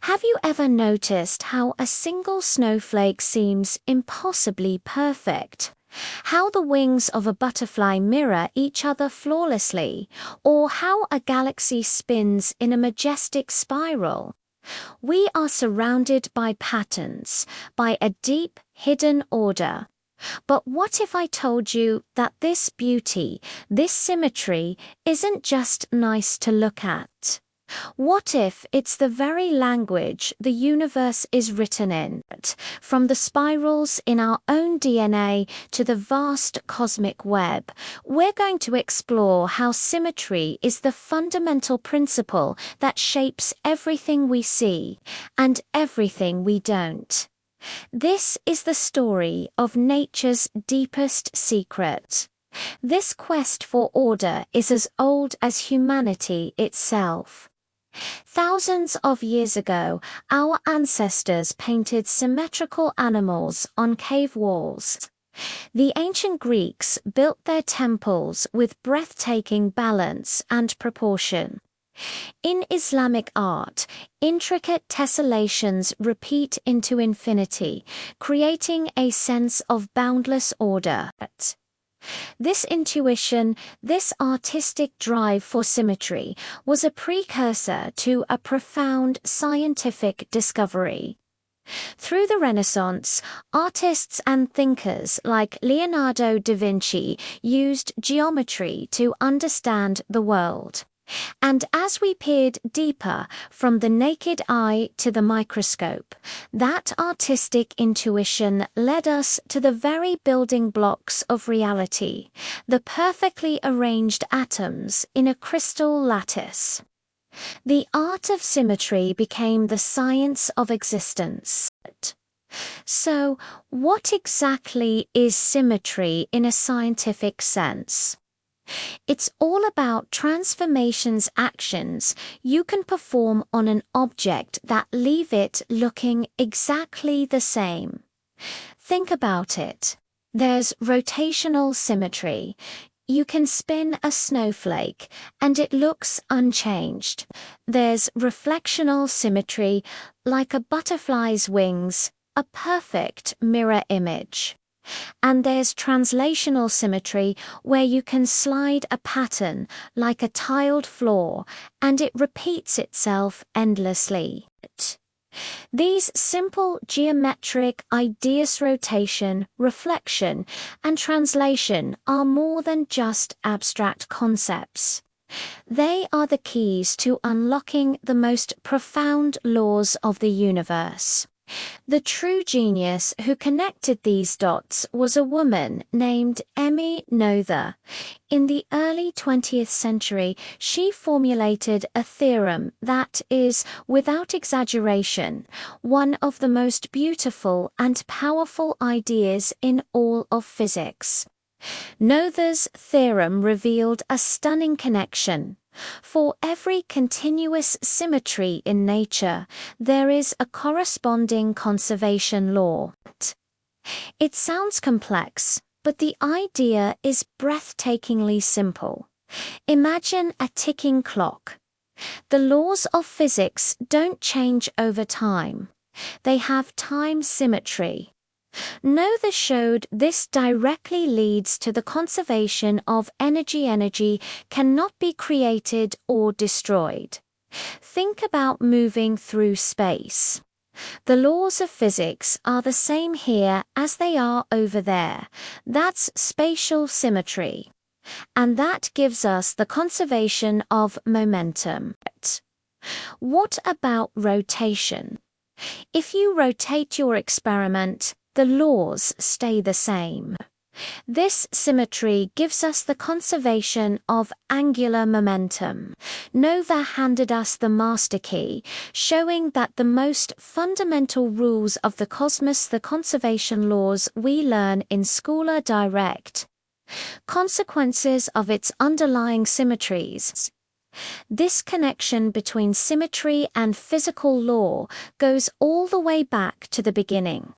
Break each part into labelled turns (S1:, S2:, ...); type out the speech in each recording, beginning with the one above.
S1: Have you ever noticed how a single snowflake seems impossibly perfect? How the wings of a butterfly mirror each other flawlessly, or how a galaxy spins in a majestic spiral? We are surrounded by patterns, by a deep, hidden order. But what if I told you that this beauty, this symmetry, isn't just nice to look at? What if it's the very language the universe is written in, from the spirals in our own DNA to the vast cosmic web? We're going to explore how symmetry is the fundamental principle that shapes everything we see and everything we don't. This is the story of nature's deepest secret. This quest for order is as old as humanity itself. Thousands of years ago, our ancestors painted symmetrical animals on cave walls. The ancient Greeks built their temples with breathtaking balance and proportion. In Islamic art, intricate tessellations repeat into infinity, creating a sense of boundless order. This intuition, this artistic drive for symmetry, was a precursor to a profound scientific discovery. Through the Renaissance, artists and thinkers like Leonardo da Vinci used geometry to understand the world. And as we peered deeper from the naked eye to the microscope, that artistic intuition led us to the very building blocks of reality, the perfectly arranged atoms in a crystal lattice. The art of symmetry became the science of existence. So, what exactly is symmetry in a scientific sense? It's all about transformations actions you can perform on an object that leave it looking exactly the same. Think about it. There's rotational symmetry. You can spin a snowflake and it looks unchanged. There's reflectional symmetry, like a butterfly's wings, a perfect mirror image. And there's translational symmetry, where you can slide a pattern like a tiled floor, and it repeats itself endlessly. These simple geometric ideas, rotation, reflection, and translation, are more than just abstract concepts. They are the keys to unlocking the most profound laws of the universe. The true genius who connected these dots was a woman named Emmy Noether. In the early 20th century, she formulated a theorem that is, without exaggeration, one of the most beautiful and powerful ideas in all of physics. Noether's theorem revealed a stunning connection. For every continuous symmetry in nature, there is a corresponding conservation law. It sounds complex, but the idea is breathtakingly simple. Imagine a ticking clock. The laws of physics don't change over time. They have time symmetry. Noether showed this directly leads to the conservation of energy. Energy cannot be created or destroyed. Think about moving through space. The laws of physics are the same here as they are over there. That's spatial symmetry. And that gives us the conservation of momentum. What about rotation? If you rotate your experiment, the laws stay the same. This symmetry gives us the conservation of angular momentum. Noether handed us the master key, showing that the most fundamental rules of the cosmos, the conservation laws we learn in school, are direct consequences of its underlying symmetries. This connection between symmetry and physical law goes all the way back to the beginning.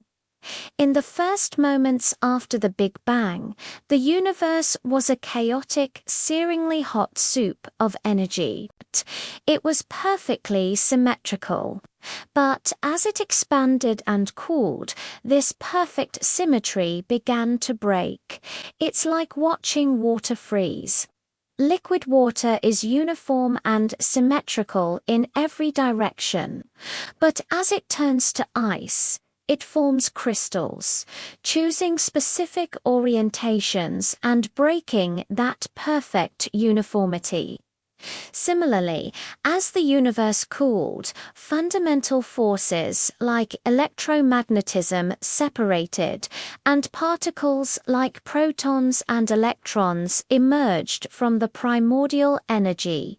S1: In the first moments after the Big Bang, the universe was a chaotic, searingly hot soup of energy. It was perfectly symmetrical. But as it expanded and cooled, this perfect symmetry began to break. It's like watching water freeze. Liquid water is uniform and symmetrical in every direction, but as it turns to ice, it forms crystals, choosing specific orientations and breaking that perfect uniformity. Similarly, as the universe cooled, fundamental forces like electromagnetism separated, and particles like protons and electrons emerged from the primordial energy.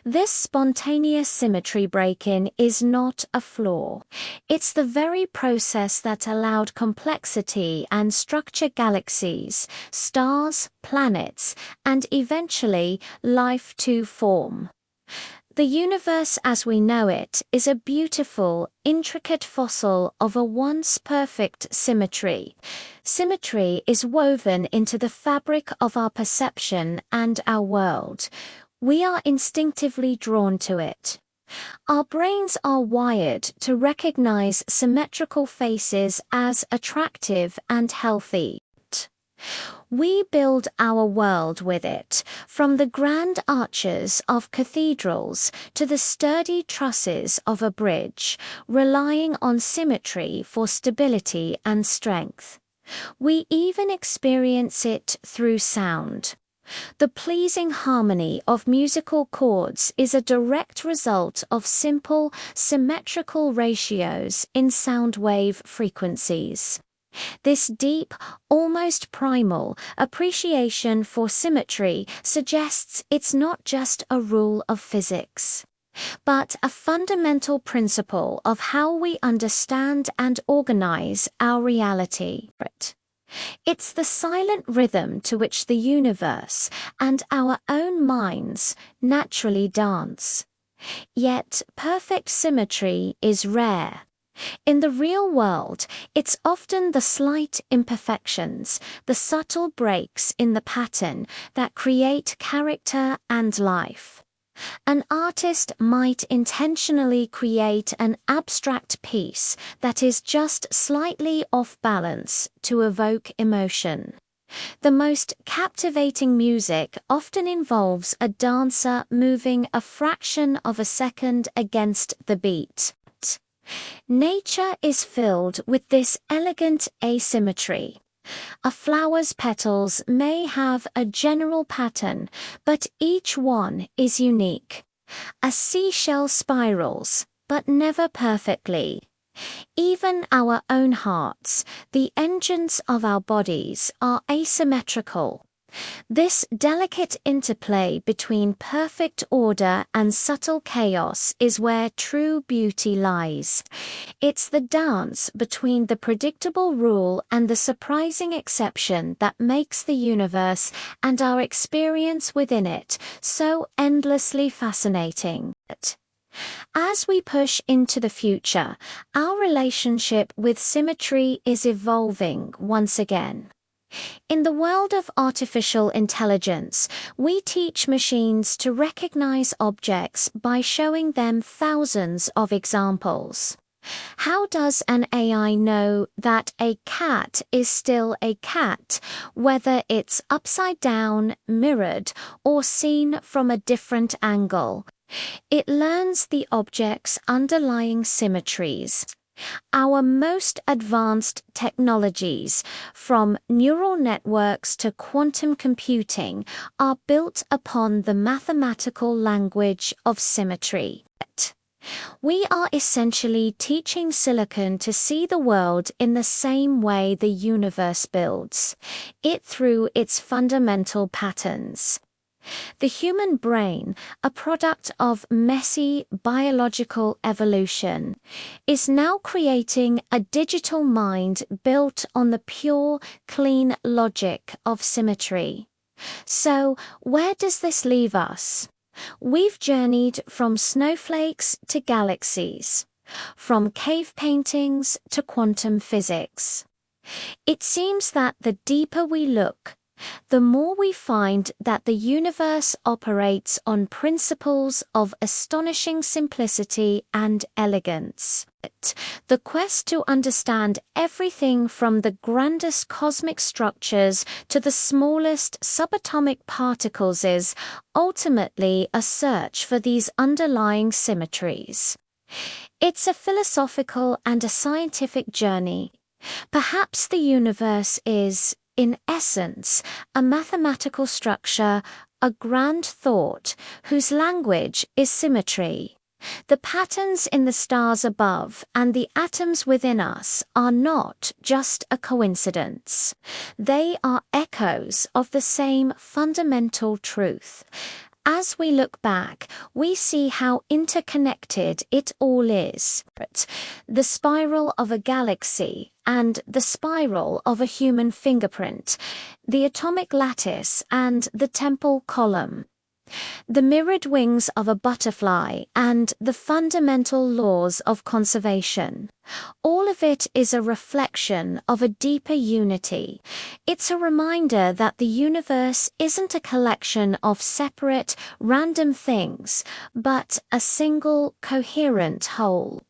S1: This spontaneous symmetry break-in is not a flaw. It's the very process that allowed complexity and structure galaxies, stars, planets, and eventually life to form. The universe as we know it is a beautiful, intricate fossil of a once perfect symmetry. Symmetry is woven into the fabric of our perception and our world. We are instinctively drawn to it. Our brains are wired to recognize symmetrical faces as attractive and healthy. We build our world with it, from the grand arches of cathedrals to the sturdy trusses of a bridge, relying on symmetry for stability and strength. We even experience it through sound. The pleasing harmony of musical chords is a direct result of simple, symmetrical ratios in sound wave frequencies. This deep, almost primal, appreciation for symmetry suggests it's not just a rule of physics, but a fundamental principle of how we understand and organize our reality. It's the silent rhythm to which the universe and our own minds naturally dance. Yet perfect symmetry is rare. In the real world, it's often the slight imperfections, the subtle breaks in the pattern that create character and life. An artist might intentionally create an abstract piece that is just slightly off balance to evoke emotion. The most captivating music often involves a dancer moving a fraction of a second against the beat. Nature is filled with this elegant asymmetry. A flower's petals may have a general pattern, but each one is unique. A seashell spirals, but never perfectly. Even our own hearts, the engines of our bodies, are asymmetrical. This delicate interplay between perfect order and subtle chaos is where true beauty lies. It's the dance between the predictable rule and the surprising exception that makes the universe and our experience within it so endlessly fascinating. As we push into the future, our relationship with symmetry is evolving once again. In the world of artificial intelligence, we teach machines to recognize objects by showing them thousands of examples. How does an AI know that a cat is still a cat, whether it's upside down, mirrored, or seen from a different angle? It learns the object's underlying symmetries. Our most advanced technologies, from neural networks to quantum computing, are built upon the mathematical language of symmetry. We are essentially teaching silicon to see the world in the same way the universe builds it through its fundamental patterns. The human brain, a product of messy biological evolution, is now creating a digital mind built on the pure, clean logic of symmetry. So, where does this leave us? We've journeyed from snowflakes to galaxies. from cave paintings to quantum physics. It seems that the deeper we look, the more we find that the universe operates on principles of astonishing simplicity and elegance. The quest to understand everything from the grandest cosmic structures to the smallest subatomic particles is ultimately a search for these underlying symmetries. It's a philosophical and a scientific journey. Perhaps the universe is, in essence, a mathematical structure, a grand thought, whose language is symmetry. The patterns in the stars above and the atoms within us are not just a coincidence. They are echoes of the same fundamental truth. As we look back, we see how interconnected it all is. The spiral of a galaxy and the spiral of a human fingerprint, the atomic lattice and the temple column, the mirrored wings of a butterfly and the fundamental laws of conservation. All of it is a reflection of a deeper unity. It's a reminder that the universe isn't a collection of separate, random things, but a single, coherent whole,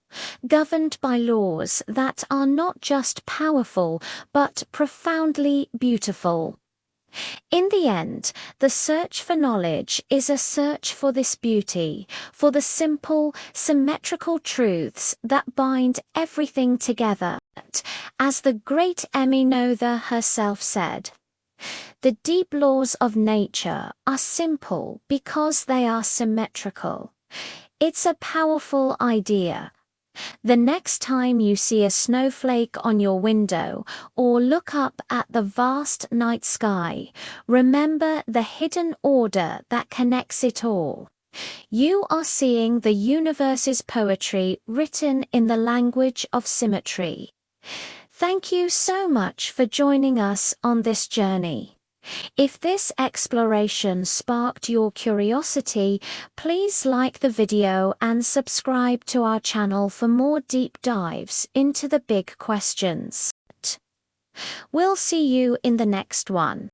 S1: governed by laws that are not just powerful, but profoundly beautiful. In the end, the search for knowledge is a search for this beauty, for the simple, symmetrical truths that bind everything together. As the great Emmy Noether herself said, "The deep laws of nature are simple because they are symmetrical." It's a powerful idea. The next time you see a snowflake on your window or look up at the vast night sky, remember the hidden order that connects it all. You are seeing the universe's poetry written in the language of symmetry. Thank you so much for joining us on this journey. If this exploration sparked your curiosity, please like the video and subscribe to our channel for more deep dives into the big questions. We'll see you in the next one.